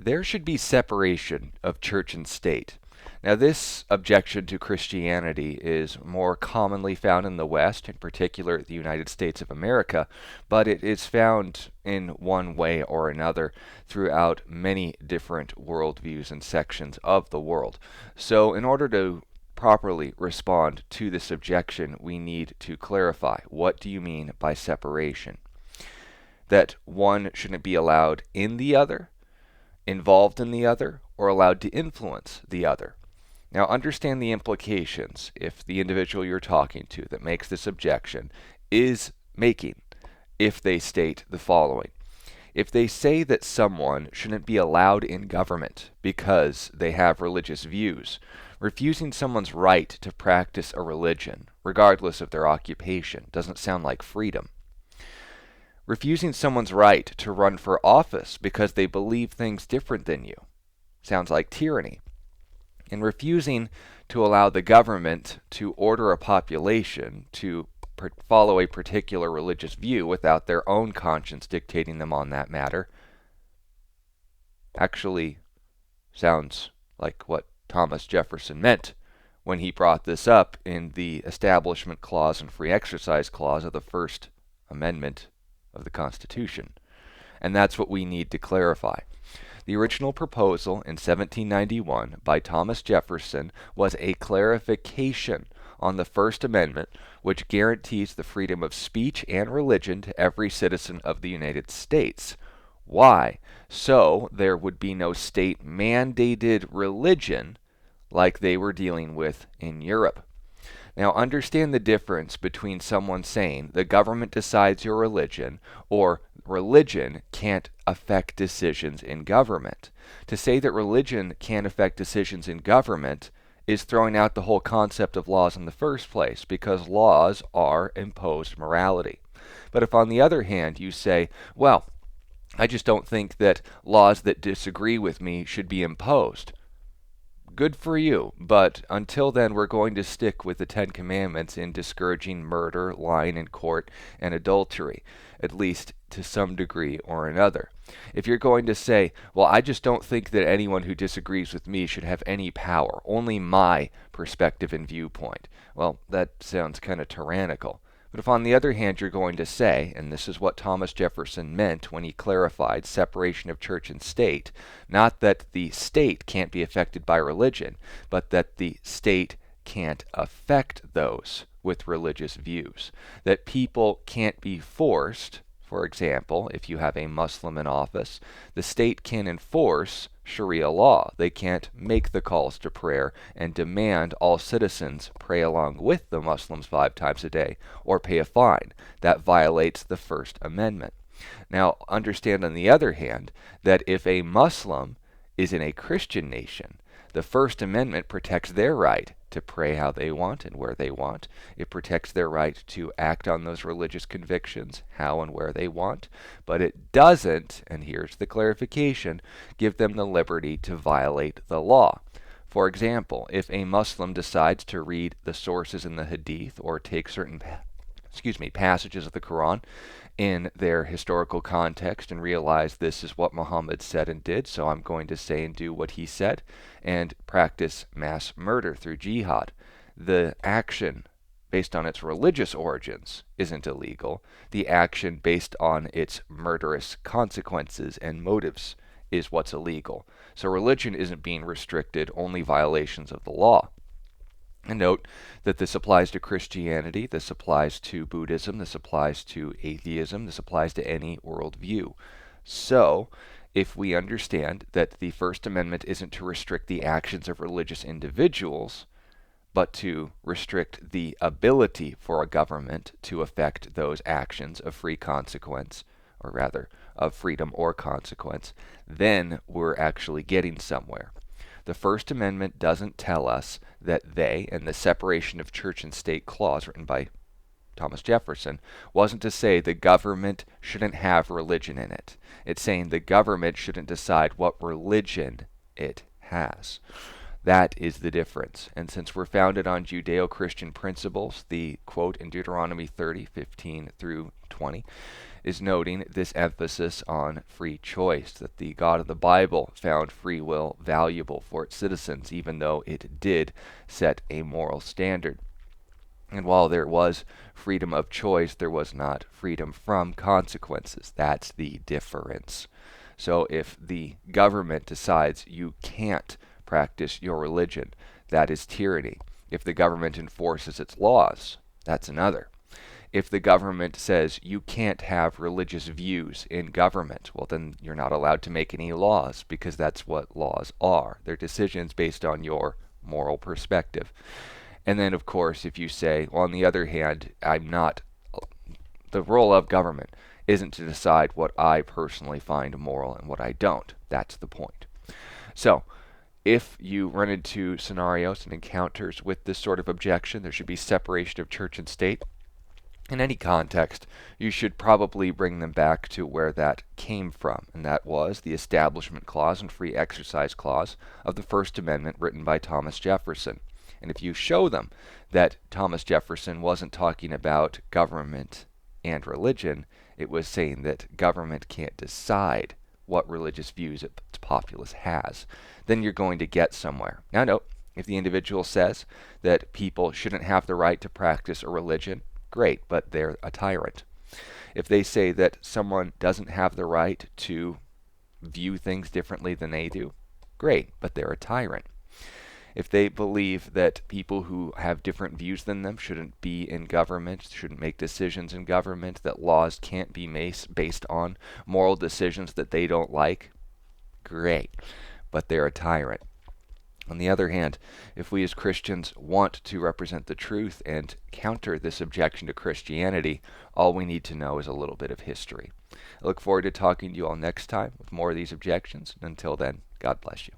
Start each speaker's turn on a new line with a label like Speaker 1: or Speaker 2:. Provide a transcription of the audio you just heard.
Speaker 1: There should be separation of church and state. Now, this objection to Christianity is more commonly found in the West, in particular the United States of America, but it is found in one way or another throughout many different worldviews and sections of the world. So, in order to properly respond to this objection, we need to clarify, what do you mean by separation? That one shouldn't be allowed in the other, involved in the other, or allowed to influence the other. Now, understand the implications if the individual you're talking to that makes this objection is making if they state the following. If they say that someone shouldn't be allowed in government because they have religious views, refusing someone's right to practice a religion, regardless of their occupation, doesn't sound like freedom. Refusing someone's right to run for office because they believe things different than you sounds like tyranny. And refusing to allow the government to order a population to follow a particular religious view without their own conscience dictating them on that matter actually sounds like what Thomas Jefferson meant when he brought this up in the Establishment Clause and Free Exercise Clause of the First Amendment of the Constitution. And that's what we need to clarify. The original proposal in 1791 by Thomas Jefferson was a clarification on the First Amendment, which guarantees the freedom of speech and religion to every citizen of the United States. Why? So there would be no state-mandated religion like they were dealing with in Europe. Now, understand the difference between someone saying the government decides your religion or religion can't affect decisions in government. To say that religion can't affect decisions in government is throwing out the whole concept of laws in the first place, because laws are imposed morality. But if on the other hand you say, well, I just don't think that laws that disagree with me should be imposed, good for you, but until then we're going to stick with the Ten Commandments in discouraging murder, lying in court, and adultery, at least to some degree or another. If you're going to say, well, I just don't think that anyone who disagrees with me should have any power, only my perspective and viewpoint, well, that sounds kind of tyrannical. But if on the other hand you're going to say, and this is what Thomas Jefferson meant when he clarified separation of church and state, not that the state can't be affected by religion, but that the state can't affect those with religious views. That people can't be forced, for example, if you have a Muslim in office, the state can enforce Sharia law. They can't make the calls to prayer and demand all citizens pray along with the Muslims 5 times a day or pay a fine. That violates the First Amendment. Now, understand on the other hand that if a Muslim is in a Christian nation, the First Amendment protects their right to pray how they want and where they want. It protects their right to act on those religious convictions how and where they want. But it doesn't, and here's the clarification, give them the liberty to violate the law. For example, if a Muslim decides to read the sources in the Hadith or take certain passages of the Quran in their historical context and realize this is what Muhammad said and did, so I'm going to say and do what he said, and practice mass murder through jihad. The action based on its religious origins isn't illegal. The action based on its murderous consequences and motives is what's illegal. So religion isn't being restricted, only violations of the law. And note that this applies to Christianity, this applies to Buddhism, this applies to atheism, this applies to any worldview. So, if we understand that the First Amendment isn't to restrict the actions of religious individuals, but to restrict the ability for a government to affect those actions of free consequence, or rather, of freedom or consequence, then we're actually getting somewhere. The First Amendment doesn't tell us that they, and the separation of church and state clause written by Thomas Jefferson, wasn't to say the government shouldn't have religion in it. It's saying the government shouldn't decide what religion it has. That is the difference. And since we're founded on Judeo-Christian principles, the quote in Deuteronomy 30:15 through 20 is noting this emphasis on free choice, that the God of the Bible found free will valuable for its citizens, even though it did set a moral standard. And while there was freedom of choice, there was not freedom from consequences. That's the difference. So if the government decides you can't practice your religion, that is tyranny. If the government enforces its laws, that's another. If the government says you can't have religious views in government, well, then you're not allowed to make any laws, because that's what laws are. They're decisions based on your moral perspective. And then, of course, if you say, well, on the other hand, the role of government isn't to decide what I personally find moral and what I don't. That's the point. So, if you run into scenarios and encounters with this sort of objection, there should be separation of church and state. In any context, you should probably bring them back to where that came from, and that was the Establishment Clause and Free Exercise Clause of the First Amendment written by Thomas Jefferson. And if you show them that Thomas Jefferson wasn't talking about government and religion, it was saying that government can't decide what religious views its populace has, then you're going to get somewhere. Now, note, if the individual says that people shouldn't have the right to practice a religion, great, but they're a tyrant. If they say that someone doesn't have the right to view things differently than they do, great, but they're a tyrant. If they believe that people who have different views than them shouldn't be in government, shouldn't make decisions in government, that laws can't be based on moral decisions that they don't like, great, but they're a tyrant. On the other hand, if we as Christians want to represent the truth and counter this objection to Christianity, all we need to know is a little bit of history. I look forward to talking to you all next time with more of these objections. Until then, God bless you.